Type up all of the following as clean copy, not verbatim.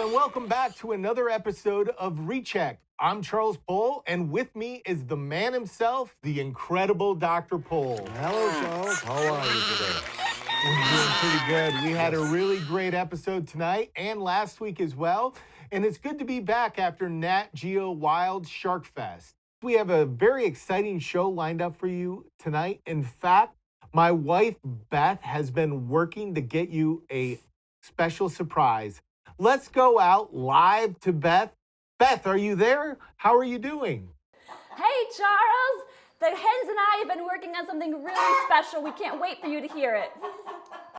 and welcome back to another episode of Recheck. I'm Charles Pol, and with me is the man himself, the incredible Dr. Pol. Hello, Charles. How are you today? We're doing pretty good. We had a really great episode tonight and last week as well, and it's good to be back after Nat Geo Wild Shark Fest. We have a very exciting show lined up for you tonight. In fact, my wife, Beth, has been working to get you a special surprise. Let's go out live to Beth. Beth, are you there? How are you doing? Hey, Charles! The hens and I have been working on something really special. We can't wait for you to hear it.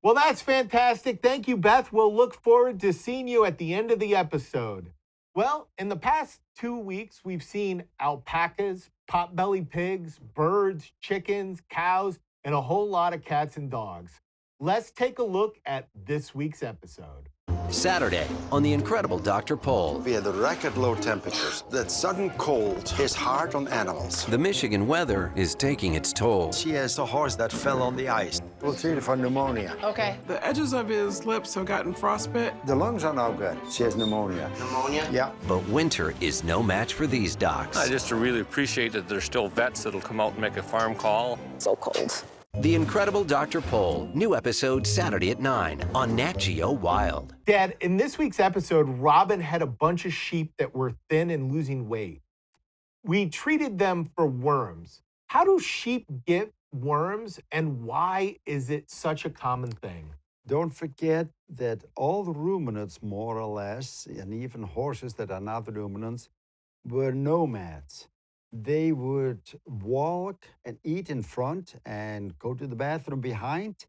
Well, that's fantastic. Thank you, Beth. We'll look forward to seeing you at the end of the episode. Well, in the past 2 weeks, we've seen alpacas, potbelly pigs, birds, chickens, cows, and a whole lot of cats and dogs. Let's take a look at this week's episode. Saturday on the incredible Dr. Pol. We had the record low temperatures. That sudden cold is hard on animals. The Michigan weather is taking its toll. She has a horse that fell on the ice. We'll treat her for pneumonia. Okay. The edges of his lips have gotten frostbite. The lungs are now good. She has pneumonia. Pneumonia? Yeah. But winter is no match for these docs. I just really appreciate that there's still vets that'll come out and make a farm call. So cold. The incredible Dr. Pol. New episode Saturday at 9 on Nat Geo Wild. Dad, in this week's episode, Robin had a bunch of sheep that were thin and losing weight. We treated them for worms. How do sheep get worms, and why is it such a common thing? Don't forget that all the ruminants, more or less, and even horses that are not ruminants, were nomads. They would walk and eat in front and go to the bathroom behind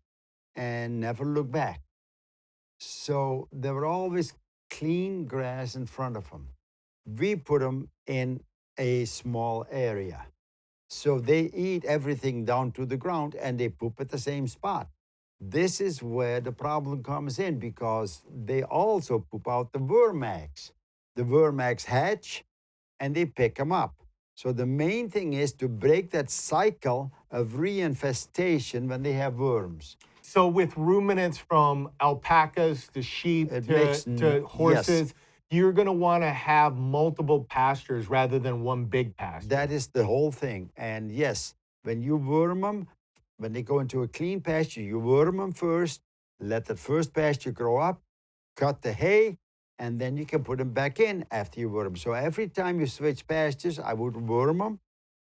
and never look back. So there were always clean grass in front of them. We put them in a small area. So they eat everything down to the ground and they poop at the same spot. This is where the problem comes in because they also poop out the worm eggs. The worm eggs hatch and they pick them up. So the main thing is to break that cycle of reinfestation when they have worms. So with ruminants from alpacas to sheep to horses, yes. You're going to want to have multiple pastures rather than one big pasture. That is the whole thing. And yes, when you worm them, when they go into a clean pasture, you worm them first, let the first pasture grow up, cut the hay, and then you can put them back in after you worm. So every time you switch pastures, I would worm them,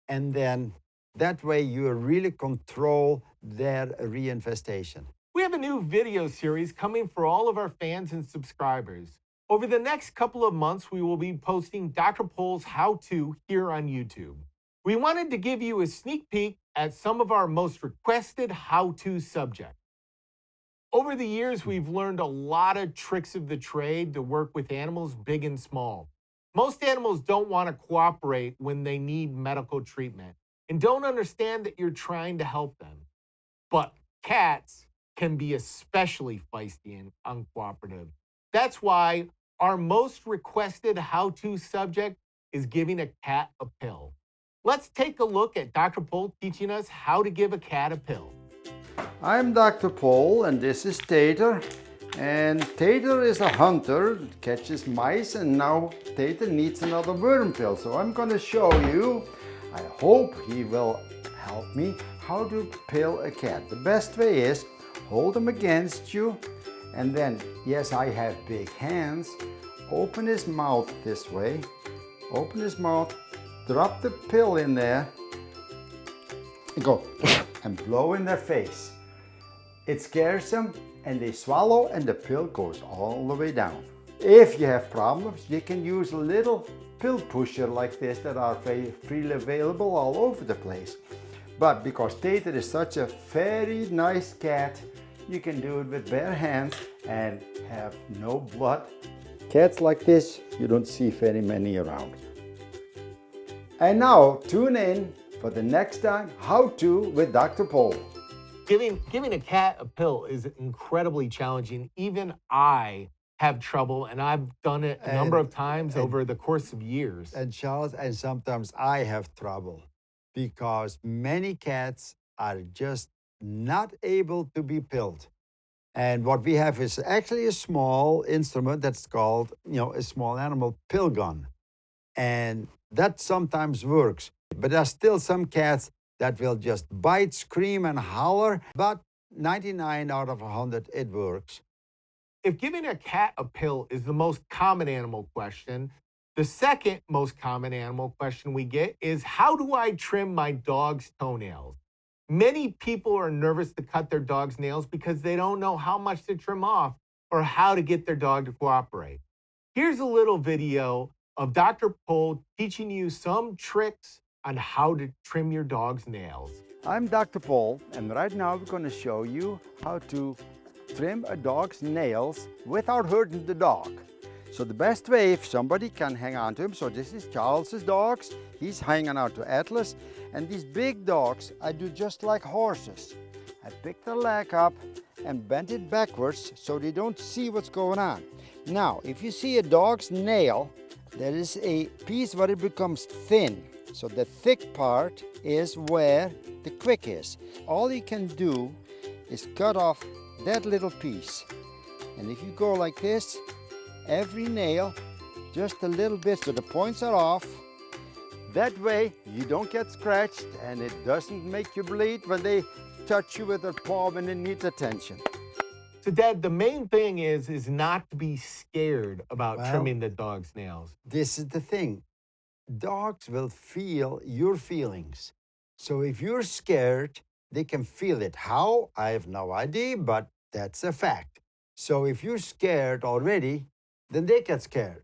and then that way you really control their reinfestation. We have a new video series coming for all of our fans and subscribers. Over the next couple of months, we will be posting Dr. Pol's how-to here on YouTube. We wanted to give you a sneak peek at some of our most requested how-to subjects. Over the years, we've learned a lot of tricks of the trade to work with animals big and small. Most animals don't want to cooperate when they need medical treatment and don't understand that you're trying to help them. But cats can be especially feisty and uncooperative. That's why our most requested how-to subject is giving a cat a pill. Let's take a look at Dr. Pol teaching us how to give a cat a pill. I'm Dr. Pol, and this is Tater. And Tater is a hunter, catches mice, and now Tater needs another worm pill. So I'm going to show you, I hope he will help me, how to pill a cat. The best way is hold him against you, and then, yes, I have big hands, open his mouth this way, open his mouth, drop the pill in there, and go, and blow in their face. It scares them and they swallow and the pill goes all the way down. If you have problems, you can use a little pill pusher like this that are freely available all over the place. But because Tater is such a very nice cat, you can do it with bare hands and have no blood. Cats like this, you don't see very many around. And now tune in for the next time, How To with Dr. Pol. Giving a cat a pill is incredibly challenging. Even I have trouble, and I've done it a number of times over the course of years. And Charles, and sometimes I have trouble because many cats are just not able to be pilled. And what we have is actually a small instrument that's called, a small animal pill gun. And that sometimes works. But there's still some cats that will just bite, scream, and holler. But 99 out of 100, it works. If giving a cat a pill is the most common animal question, the second most common animal question we get is, how do I trim my dog's toenails? Many people are nervous to cut their dog's nails because they don't know how much to trim off or how to get their dog to cooperate. Here's a little video of Dr. Pol teaching you some tricks on how to trim your dog's nails. I'm Dr. Pol, and right now we're going to show you how to trim a dog's nails without hurting the dog. So the best way, if somebody can hang on to him, so this is Charles's dogs, he's hanging on to Atlas, and these big dogs, I do just like horses. I pick the leg up and bend it backwards so they don't see what's going on. Now, if you see a dog's nail, there is a piece where it becomes thin. So the thick part is where the quick is. All you can do is cut off that little piece. And if you go like this, every nail, just a little bit so the points are off. That way you don't get scratched and it doesn't make you bleed when they touch you with their paw when it needs attention. So, Dad, the main thing is not to be scared about trimming the dog's nails. This is the thing. Dogs will feel your feelings. So if you're scared, they can feel it. How? I have no idea, but that's a fact. So if you're scared already, then they get scared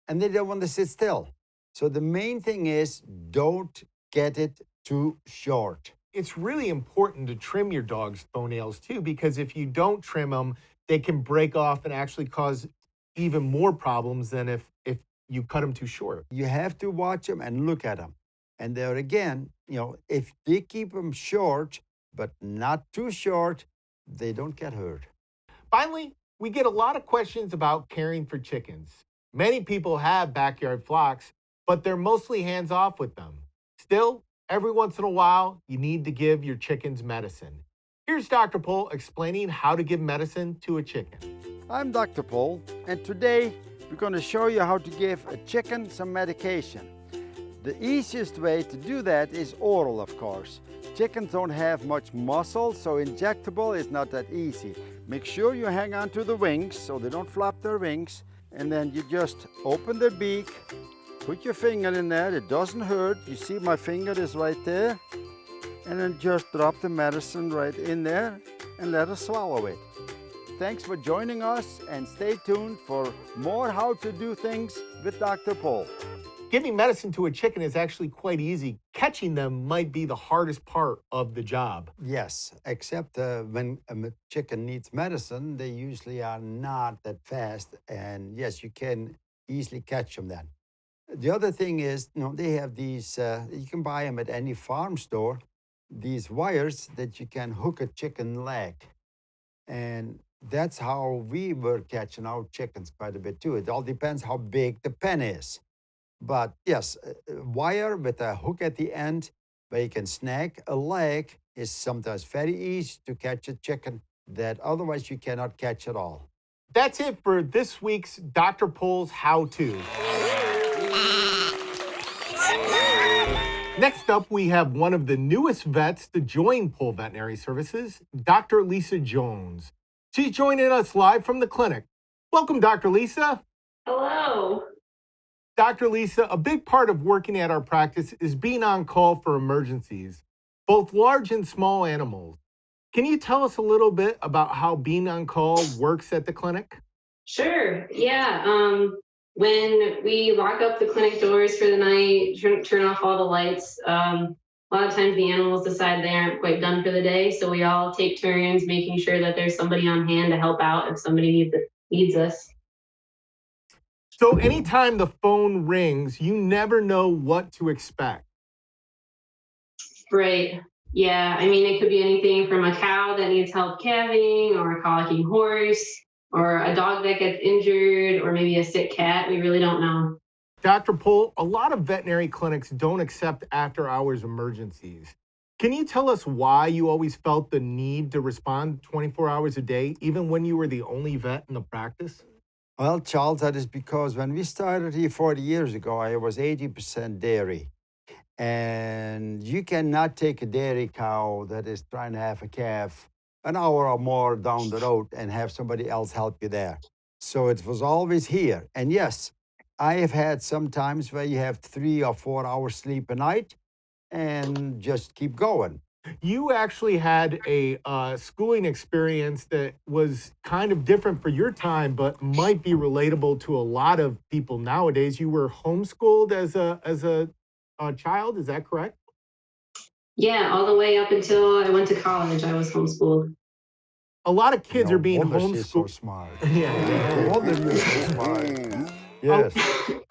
and they don't want to sit still. So the main thing is, don't get it too short. It's really important to trim your dog's toenails too, because if you don't trim them, they can break off and actually cause even more problems than if you cut them too short. You have to watch them and look at them. And there again, if they keep them short, but not too short, they don't get hurt. Finally, we get a lot of questions about caring for chickens. Many people have backyard flocks, but they're mostly hands-off with them. Still, every once in a while, you need to give your chickens medicine. Here's Dr. Pol explaining how to give medicine to a chicken. I'm Dr. Pol, and today we're going to show you how to give a chicken some medication. The easiest way to do that is oral, of course. Chickens don't have much muscle, so injectable is not that easy. Make sure you hang on to the wings so they don't flap their wings, and then you just open their beak, put your finger in there, it doesn't hurt. You see my finger is right there, and then just drop the medicine right in there and let her swallow it. Thanks for joining us, and stay tuned for more how to do things with Dr. Pol. Giving medicine to a chicken is actually quite easy. Catching them might be the hardest part of the job. Yes, except when a chicken needs medicine, they usually are not that fast. And yes, you can easily catch them then. The other thing is, they have these, you can buy them at any farm store, these wires that you can hook a chicken leg. And that's how we were catching our chickens quite a bit too. It all depends how big the pen is. But yes, a wire with a hook at the end where you can snag a leg is sometimes very easy to catch a chicken that otherwise you cannot catch at all. That's it for this week's Dr. Pol's How To. Next up, we have one of the newest vets to join Pol Veterinary Services, Dr. Lisa Jones. She's joining us live from the clinic. Welcome, Dr. Lisa. Hello. Dr. Lisa, a big part of working at our practice is being on call for emergencies, both large and small animals. Can you tell us a little bit about how being on call works at the clinic? Sure. Yeah. When we lock up the clinic doors for the night, turn off all the lights, a lot of times the animals decide they aren't quite done for the day. So we all take turns making sure that there's somebody on hand to help out if somebody needs us. So anytime the phone rings, you never know what to expect. Right. Yeah. I mean, it could be anything from a cow that needs help calving, or a colicking horse, or a dog that gets injured, or maybe a sick cat. We really don't know. Dr. Pol, a lot of veterinary clinics don't accept after-hours emergencies. Can you tell us why you always felt the need to respond 24 hours a day, even when you were the only vet in the practice? Well, Charles, that is because when we started here 40 years ago, I was 80% dairy. And you cannot take a dairy cow that is trying to have a calf an hour or more down the road and have somebody else help you there. So it was always here. And yes, I have had some times where you have 3 or 4 hours sleep a night and just keep going. You actually had a schooling experience that was kind of different for your time, but might be relatable to a lot of people nowadays. You were homeschooled as a child, is that correct? Yeah, all the way up until I went to college, I was homeschooled. A lot of kids No are being wonder she's so homeschooled. smart. Yeah. No wonder you're so smart. Yes.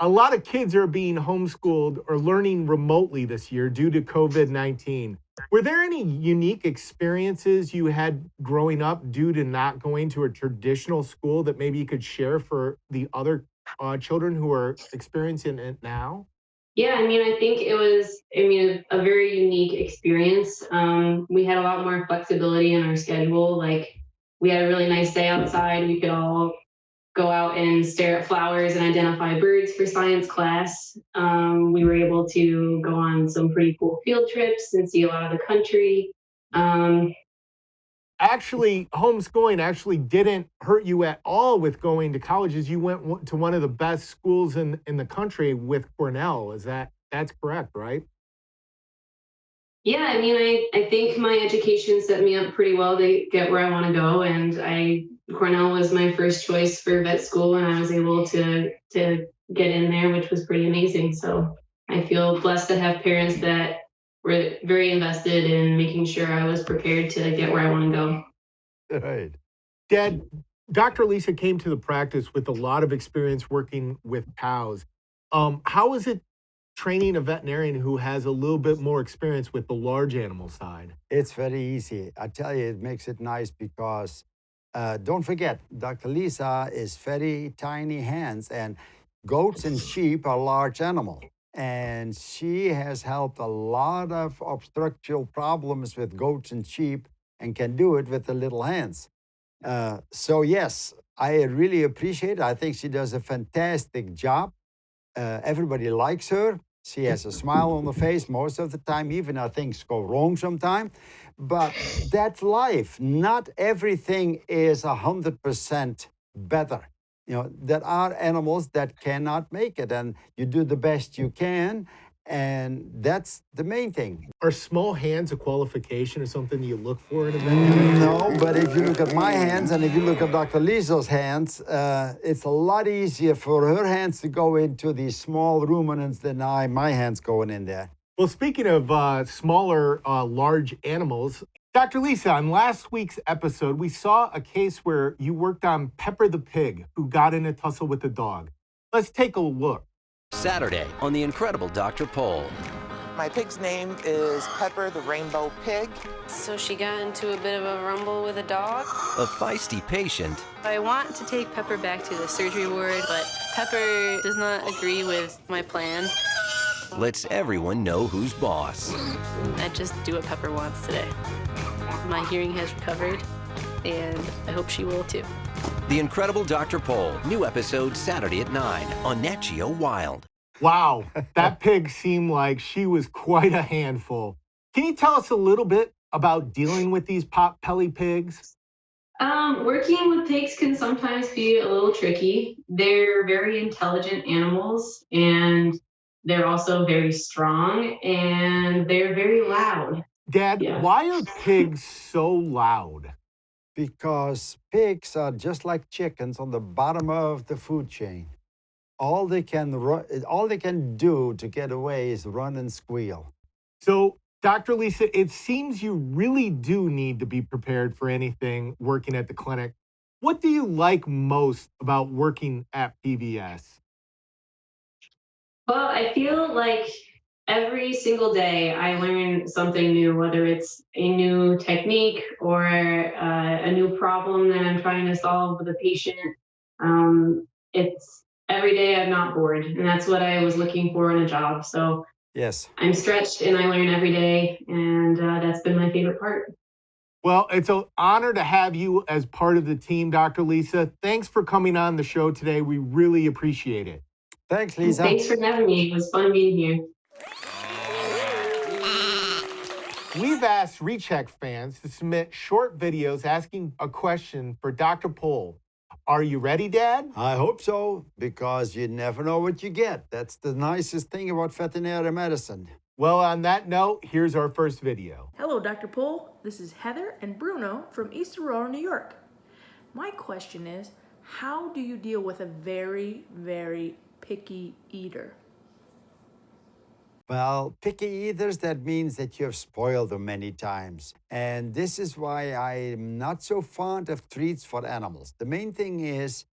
A lot of kids are being homeschooled or learning remotely this year due to COVID-19. Were there any unique experiences you had growing up due to not going to a traditional school that maybe you could share for the other children who are experiencing it now? Yeah, I mean, I think it was, a very unique experience. We had a lot more flexibility in our schedule. Like, we had a really nice day outside. We could all go out and stare at flowers and identify birds for science class. We were able to go on some pretty cool field trips and see a lot of the country. Um, Actually, homeschooling actually didn't hurt you at all with going to colleges. You went to one of the best schools in the country with Cornell. That's correct, right? yeah, I think my education set me up pretty well to get where I want to go. And Cornell was my first choice for vet school, and I was able to get in there, which was pretty amazing. So I feel blessed to have parents that were very invested in making sure I was prepared to get where I want to go. Right. Dad, Dr. Lisa came to the practice with a lot of experience working with cows. How is it training a veterinarian who has a little bit more experience with the large animal side? It's very easy. I tell you, it makes it nice because don't forget, Dr. Lisa is very tiny hands, and goats and sheep are large animal. And she has helped a lot of obstructual problems with goats and sheep and can do it with the little hands. So yes, I really appreciate it. I think she does a fantastic job. Everybody likes her. She has a smile on the face most of the time, even if things go wrong sometime. But that's life. Not everything is 100% better. There are animals that cannot make it, and you do the best you can. And that's the main thing. Are small hands a qualification or something you look for in a veterinarian? No, but if you look at my hands and if you look at Dr. Lisa's hands, it's a lot easier for her hands to go into these small ruminants than my hands going in there. Well, speaking of smaller, large animals, Dr. Lisa, on last week's episode, we saw a case where you worked on Pepper the pig who got in a tussle with a dog. Let's take a look. Saturday on The Incredible Dr. Pol. My pig's name is Pepper the rainbow pig. So she got into a bit of a rumble with a dog. A feisty patient. I want to take Pepper back to the surgery ward, but Pepper does not agree with my plan. Lets everyone know who's boss. I just do what Pepper wants today. My hearing has recovered, and I hope she will too. The Incredible Dr. Pol. New episode Saturday at 9 on Nat Geo Wild. Wow, that pig seemed like she was quite a handful. Can you tell us a little bit about dealing with these pot-belly pigs? Working with pigs can sometimes be a little tricky. They're very intelligent animals, and they're also very strong, and they're very loud. Dad, Yeah. why are pigs so loud? Because pigs are just like chickens on the bottom of the food chain. All they can do to get away is run and squeal. So, Dr. Lisa, it seems you really do need to be prepared for anything working at the clinic. What do you like most about working at PVS? Well, I feel like every single day I learn something new, whether it's a new technique or a new problem that I'm trying to solve with a patient. It's every day I'm not bored, and that's what I was looking for in a job. So Yes. I'm stretched and I learn every day, and that's been my favorite part. Well, it's an honor to have you as part of the team, Dr. Lisa. Thanks for coming on the show today. We really appreciate it. Thanks, Lisa. Thanks for having me. It was fun being here. We've asked Recheck fans to submit short videos asking a question for Dr. Pol. Are you ready, Dad? I hope so, because you never know what you get. That's the nicest thing about veterinary medicine. Well, on that note, here's our first video. Hello, Dr. Pol. This is Heather and Bruno from East Aurora, New York. My question is, how do you deal with a very, very picky eater? Well, picky eaters, that means that you have spoiled them many times. And this is why I'm not so fond of treats for animals. The main thing is,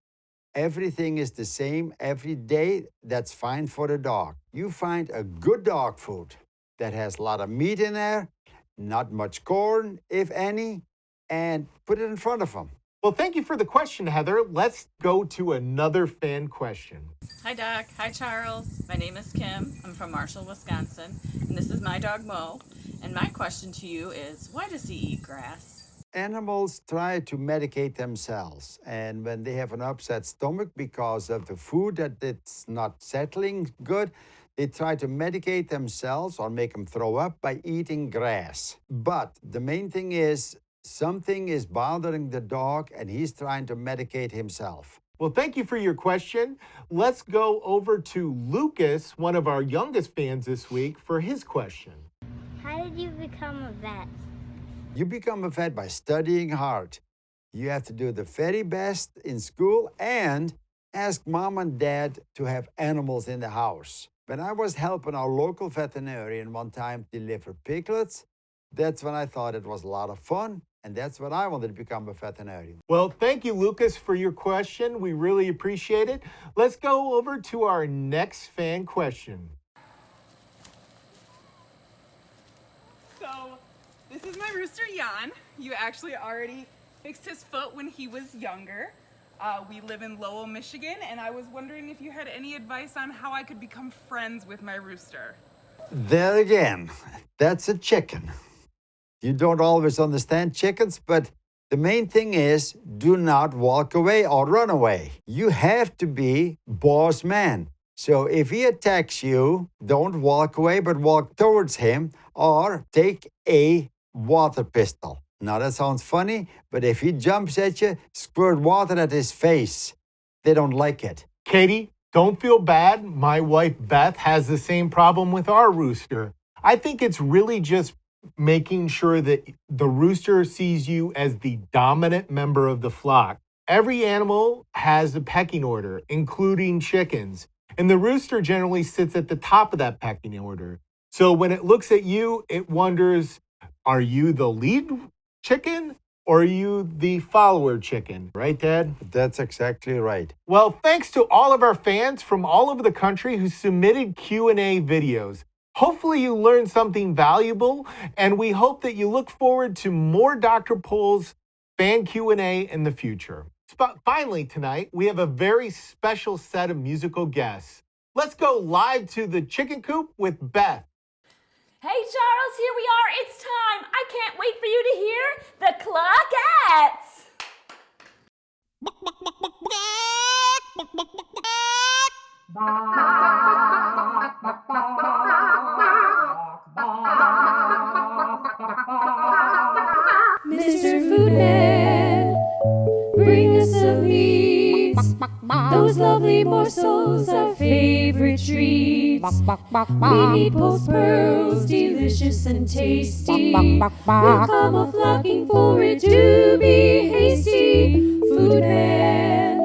everything is the same every day. That's fine for the dog. You find a good dog food that has a lot of meat in there, not much corn, if any, and put it in front of them. Well, thank you for the question, Heather. Let's go to another fan question. Hi, Doc. Hi, Charles. My name is Kim. I'm from Marshall, Wisconsin, and this is my dog, Mo. And my question to you is, why does he eat grass? Animals try to medicate themselves, and when they have an upset stomach because of the food that it's not settling good, they try to medicate themselves or make them throw up by eating grass. But the main thing is, something is bothering the dog and he's trying to medicate himself. Well, thank you for your question. Let's go over to Lucas, one of our youngest fans this week, for his question. How did you become a vet? You become a vet by studying hard. You have to do the very best in school and ask mom and dad to have animals in the house. When I was helping our local veterinarian one time deliver piglets, that's when I thought it was a lot of fun, and that's when I wanted to become a veterinarian. Well, thank you, Lucas, for your question. We really appreciate it. Let's go over to our next fan question. So, this is my rooster, Jan. You actually already fixed his foot when he was younger. We live in Lowell, Michigan, and I was wondering if you had any advice on how I could become friends with my rooster. There again, that's a chicken. You don't always understand chickens, but the main thing is, do not walk away or run away. You have to be boss man. So if he attacks you, don't walk away, but walk towards him or take a water pistol. Now that sounds funny, but if he jumps at you, squirt water at his face. They don't like it. Katie, don't feel bad. My wife, Beth, has the same problem with our rooster. I think it's really just making sure that the rooster sees you as the dominant member of the flock. Every animal has a pecking order, including chickens, and the rooster generally sits at the top of that pecking order. So when it looks at you, it wonders, are you the lead chicken or are you the follower chicken? Right, Dad? That's exactly right. Well, thanks to all of our fans from all over the country who submitted Q&A videos. Hopefully you learned something valuable, and we hope that you look forward to more Dr. Pol's fan Q&A in the future. Finally tonight, we have a very special set of musical guests. Let's go live to the chicken coop with Beth. Hey, Charles, here we are. It's time. I can't wait for you to hear the Cluckettes. Mr. Foodman, bring us some meats. Those lovely morsels, our favorite treats. We need Pol's pearls, delicious and tasty. We'll come a flocking for it to be hasty. Foodman,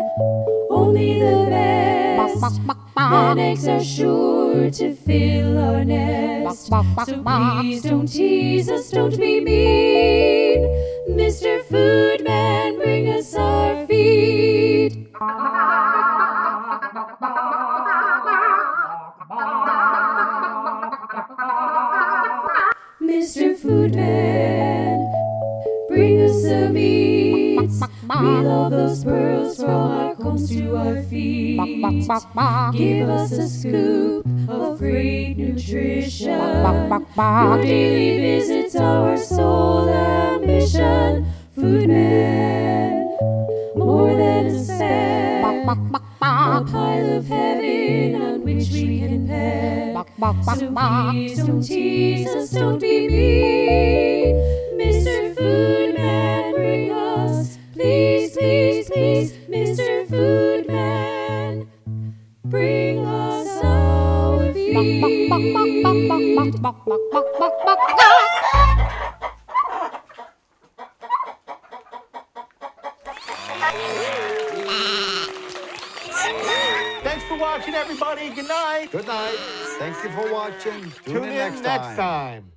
only the best. And eggs are sure to fill our nest. So please don't tease us, don't be mean. Mr. Foodman, bring us our feed. Mr. Foodman, bring us some meats. We love those pearls from our comes to our feet. Give us a scoop of great nutrition. Your daily visits are our sole ambition. Foodman, more than a snack, a pile of heaven on which we can peck. So please don't tease us, don't be mean. Mr. Foodman, bring us, please, please, please. Mr. Foodman, bring us our feed. Thanks for watching, everybody. Good night. Good night. Thank you for watching. Tune in next time.